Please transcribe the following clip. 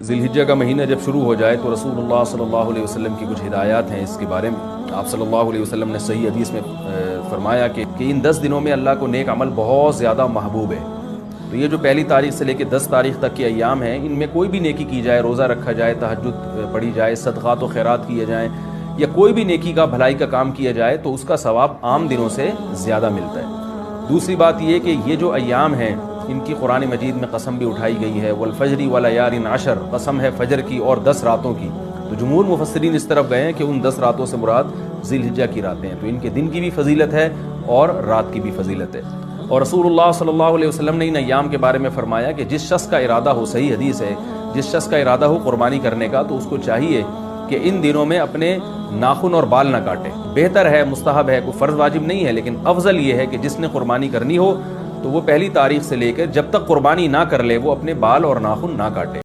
ज़िलहिज्जा का महीना जब शुरू हो जाए तो रसूलुल्लाह सल्लल्लाहु अलैहि वसल्लम की कुछ हिदायत हैं इसके बारे में। आप सल्लल्लाहु अलैहि वसल्लम ने सही हदीस में फरमाया कि इन 10 दिनों में अल्लाह को नेक अमल बहुत ज़्यादा महबूब है। तो ये जो पहली तारीख से लेकर 10 तारीख तक के अय्याम हैं, इनमें कोई भी नेकी की जाए, रोज़ा रखा जाए, तहज्जुद पढ़ी जाए, सदक़ात व खैरात किए जाएँ या कोई भी नेकी का भलाई का काम किया जाए तो उसका सवाब आम दिनों से ज़्यादा मिलता है। दूसरी बात ये कि ये जो अय्याम हैं इनकी कुरान मजीद में कसम भी उठाई गई है, वल फजरी व लयालिन अशर, कसम है फजर की और 10 रातों की। तो जमहूर मुफस्सिरीन इस तरफ गए हैं कि उन 10 रातों से मुराद ज़िलहिज्जा की रातें हैं। तो इनके दिन की भी फजीलत है और रात की भी फजीलत है। और रसूलुल्लाह सल्लल्लाहु अलैहि वसल्लम ने इन अय्याम के बारे में फरमाया कि जिस शख्स का इरादा हो, सही हदीस है, जिस शख्स का इरादा हो कुर्बानी करने का तो उसको चाहिए कि इन दिनों में अपने नाखून और बाल ना काटे। बेहतर है, मुस्तहब है, कोई फ़र्ज वाजिब नहीं है, लेकिन अफजल ये है कि जिसने कुर्बानी करनी हो तो वो पहली तारीख से लेकर जब तक कुर्बानी ना कर ले वो अपने बाल और नाखून ना काटे।